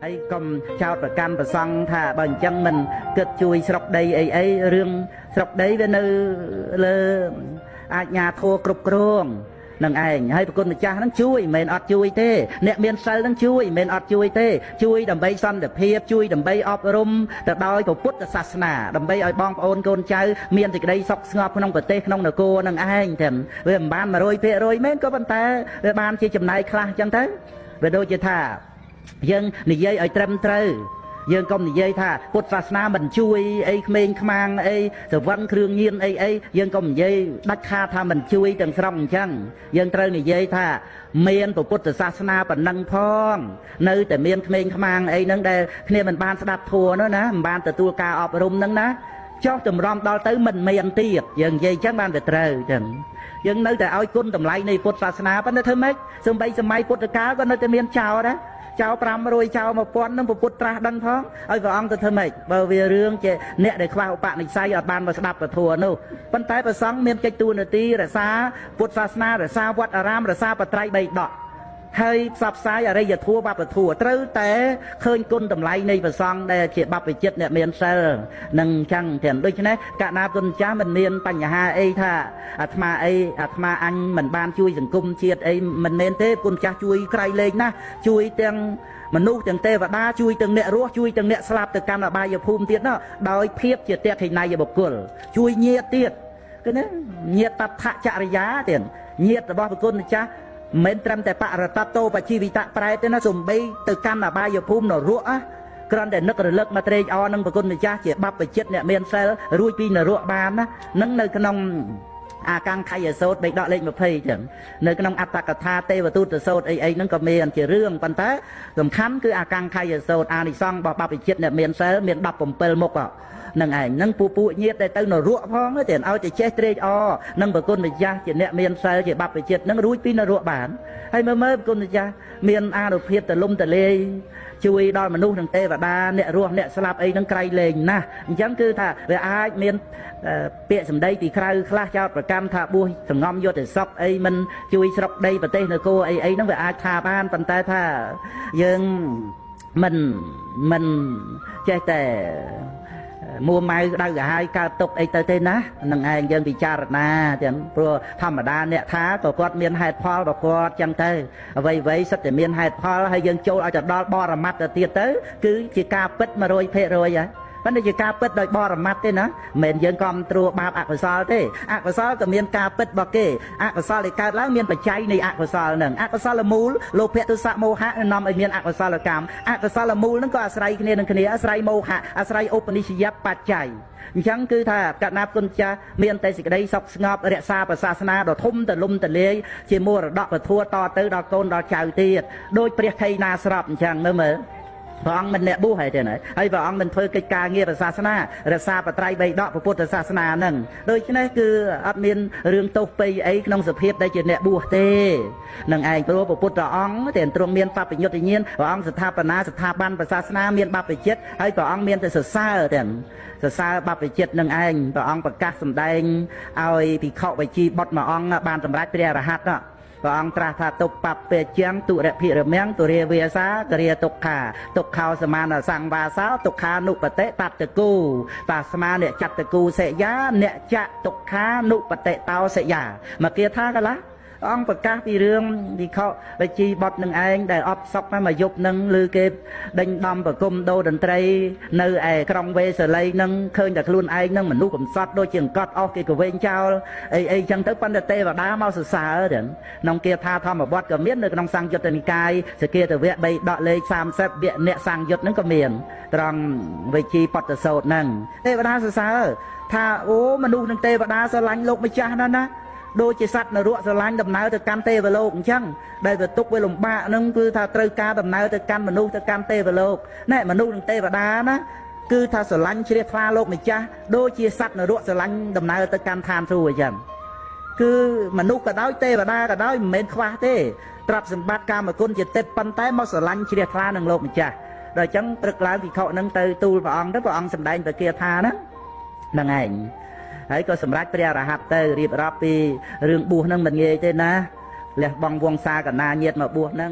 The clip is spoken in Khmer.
ហើយកុំចោតប្រកាន់ប្រសង់ថាបើអញ្ចឹងមិនគិតជួយស្រុកដីអីរឿងស្រុកដីវានៅលើអាជ្ញាធរគ្រប់គ្រងនឹងឯងហើយប្រគុណម្ចាស់ហ្នឹងជួយមិនមែនអត់ជួយទេអ្នកមានសិលហ្នឹងជួយមិនមែនអត់ជួយទេជួយដើម្បីសន្តិភាពជួយដើម្បីអប់រំទៅដោយពុទ្ធសាសនាដើម្បីឲ្យបងប្អូនកូនចៅមានសេចក្តីសុខស្ងប់ក្នុងប្រទេសក្នុងនគរនឹងឯងទាំងវាមិនបាន 100% មែនក៏ប៉ុន្តែវាបានជាចំណាយខ្លះអញ្ចឹងទៅវាដូចជាថាយើងនិយាយឲ្យត្រឹមត្រូវយើងកុំនិយាយថាពុទ្ធសាសនាមិនជួយអីក្មេងខ្មាំងអីសវណ្ណគ្រឿងញៀនអីយើងកុំនិយាយដាច់ខាតថាមិនជួយទាំងស្រុងអញ្ចឹងយើងត្រូវនិយាយថាមានពុទ្ធសាសនាប៉ុណ្ណឹងផងនៅតែមានក្មេងខ្មាំងអីហ្នឹងដែលគ្នាមិនបានស្ដាប់ធម៌នោះណាមិនបានទទួលការអប់រំហ្នឹងណាចោះតម្រាំដល់ទៅមិនមានទៀតយើងនិយាយអញ្ចឹងបានតែត្រូវអញ្ចឹងយើងនៅតែឲ្យគុណតម្លៃនៃពុទ្ធសាសនាប៉ុន្តែធ្វើម៉េចសូម្បីសម័យពុទ្ធកាលក៏នៅតែមានចោលដែរចោល500ចោល1000នឹងពុទ្ធត្រាស់ដឹងផងឲ្យព្រះអង្គទៅធ្វើម៉េចបើវារឿងជាអ្នកដែលខ្វះឧបនិស្ស័យអត់បានមកស្ដាប់ពធនោះប៉ុន្តែព្រះសង្ឃមានកិច្ចតួនាទីរក្សាពុទ្ធសាសនារក្សាវត្តអារាមរក្សាបត្រៃបីដកហើយផ្សព្វផ្សាយអរិយធម៌បព្វធម៌ត្រូវតែឃើញគុណតម្លៃនៃព្រះសង្ឃដែលជាបព្វជិតអ្នកមានសិលនឹងចឹងទាំងដូច្នេះកណាគុណចាស់មិនមានបញ្ហាអីថាអាត្មាអញមិនបានជួយសង្គមជាតិអីមិនមែនទេគុណចាស់ជួយក្រៃលែងណាស់ជួយទាំងមនុស្សទាំងទេវតាជួយទាំងអ្នករស់ជួយទាំងអ្នកស្លាប់ទៅកាន់អបាយភូមិទៀតនោះដោយភាពជាតេខិណៃបុគ្គលជួយញាតិទៀតគឺណាញាតិតថចរិយាទៀតញាតិរបស់ព្រះគុណចាស់មិនត្រឹមតែបរតតោបជីវិតប្រែទេណាសំបីទៅកាន់អបាយភូមិនរកគ្រាន់តែនឹករលឹកមកត្រេកអរនឹងព្រះគុណម្ចាស់ជាបព្វជិតអ្នកមានសិលរួចពីនរកបានណានឹងនៅក្នុងអាកាំងខយសោតបេដកលេខ20ចឹងនៅក្នុងអត្តកថាទេវទូតសោតអីហ្នឹងក៏មានជារឿងប៉ុន្តែសំខាន់គឺអាកាំងខយសោតអានិសង្ឃរបស់បព្វជិតអ្នកមានសិលមាន17មុខនឹងឯងនឹងពួកញាតិដែលទៅនរកផងទេឲ្យតែចេះត្រេកអរនឹងប្រគុណម្ចាស់ជាអ្នកមានសិលជាបព្វជិតនឹងរួចពីនរកបានហើយមើលប្រគុណម្ចាស់មានអានុភាពទលំទលាយជួយដល់មនុស្សនិងទេវតាអ្នករស់អ្នកស្លាប់អីហ្នឹងក្រៃលែងណាស់អញ្ចឹងគឺថាវាអាចមានពាក្យសម្ដីពីក្រៅខ្លះចោតប្រកម្មថាបួសសងំយុទ្ធសពអីមិនជួយស្រុកដីប្រទេសនគរអីហ្នឹងវាអាចថាបានប៉ុន្តែថាយើងមិនចេះតែមួម៉ៅដៅកាហាយកើតទុកអីទៅទេណានឹងឯងយើងពិចារណាទាំងព្រោះធម្មតាអ្នកថាក៏គាត់មានហេតុផលរបស់គាត់ចឹងទៅអ្វីសិតតែមានហេតុផលហើយយើងចូលឲ្យទៅដល់បរមត្តទៅទៀតទៅគឺជាការពិត 100% ហើយប៉ុន្តែជាការពិតដោយបរមត្តទេណាមិនមែនយើងគ្រប់គ្រងបាបអកុសលទេអកុសលក៏មានការពិតរបស់គេអកុសលដែលកើតឡើងមានបច្ច័យនៃអកុសលហ្នឹងអកុសលមូលលោភៈទុសៈមោហៈនាំឲ្យមានអកុសលកម្មអកុសលមូលហ្នឹងក៏អាស្រ័យគ្នានឹងគ្នាអាស្រ័យមោហៈអាស្រ័យឧបនិស្សយបច្ច័យអញ្ចឹងគឺថាកណាគុណចាស់មានតែសេចក្តីសុខស្ងប់រក្សាព្រះសាសនាដ៏ធំទលំទលាយជាមរតកពធតទៅដល់កូនដល់ចៅទៀតដោយព្រះខៃណាស្រាប់អញ្ចឹងមើលព្រះអង្គមិនអ្នកបួសហើយទេណាហើយព្រះអង្គមិនធ្វើកិច្ចការងារព្រះសាសនារក្សាបត្រៃបីដកពុទ្ធសាសនាហ្នឹងដូច្នេះគឺអត់មានរឿងទោសពៃអីក្នុងសភាពដែលជាអ្នកបួសទេនឹងឯងព្រោះពុទ្ធអង្គតែទ្រង់មានបព្វញុតញ្ញាណព្រះអង្គស្ថាបនាស្ថាប័នព្រះសាសនាមានបព្វជិតហើយព្រះអង្គមានតែសរសើរទាំងសរសើរបព្វជិតនឹងឯងព្រះអង្គប្រកាសសម្ដែងឲ្យភិក្ខុវជីបុត្រមួយអង្គបានសម្រេចព្រះអរហន្តព្រះអង្គត្រាស់ថាទុបបពេជាងទុរភិរមៀងទុរាវាសាករិយទុក្ខាទុក្ខោសមានសង្វាសោទុក្ខានុបតិបត្តគូតាស្មាអ្នកចត្តគូសេយាអ្នកចៈទុក្ខានុបតិតោសេយាមកគាថាកន្លះអង្គប្រកាសពីរឿងវិខវិជីបុតនឹងឯងដែលអបសក់មកយប់នឹងឬគេដេញដំប្រគំដូរតន្ត្រីនៅឯក្រុងវេសាលីនឹងឃើញតែខ្លួនឯងនឹងមនុស្សកំសត់ដូចជាអង្កត់អស់គេក៏វែងចោលអីចឹងទៅប៉ុន្តែទេវតាមកសរសើរទាំងក្នុងគាថាធម្មវត្តក៏មាននៅក្នុងសង្យុត្តនិកាយសគាទវៈ3ដកលេខ30វគ្គអ្នកសង្យុត្តនឹងក៏មានត្រង់វិជីបតសោតហ្នឹងទេវតាសរសើរថាអូមនុស្សនឹងទេវតាស្រឡាញ់លោកម្ចាស់ណាដូចជាសត្វនរកស្រឡាញ់ដំណើរទៅកាន់ទេវលោកអញ្ចឹងដែលវាទុកវាលំបាកហ្នឹងគឺថាត្រូវការដំណើរទៅកាន់មនុស្សទៅកាន់ទេវលោកណែមនុស្សនិងទេវតាណាគឺថាស្រឡាញ់ជ្រះថ្លាលោកម្ចាស់ដូចជាសត្វនរកស្រឡាញ់ដំណើរទៅកាន់ឋានសួគ៌អញ្ចឹងគឺមនុស្សក៏ដោយទេវតាក៏ដោយមិនមែនខ្វះទេទ្រព្យសម្បត្តិកាមគុណជាទេពប៉ុន្តែមកស្រឡាញ់ជ្រះថ្លានឹងលោកម្ចាស់ដល់អញ្ចឹងព្រឹកឡើងភិក្ខុហ្នឹងទៅទូលព្រះអង្គទៅព្រះអង្គសម្ដែងព្រះគាថាហ្នឹងឯងហើយក៏សម្រេចព្រះអរហន្តទៅរៀបរាប់ពីរឿងបួសហ្នឹងមិនងាយទេណាលះបង់វង្សាកណាញាតិមកបួសហ្នឹង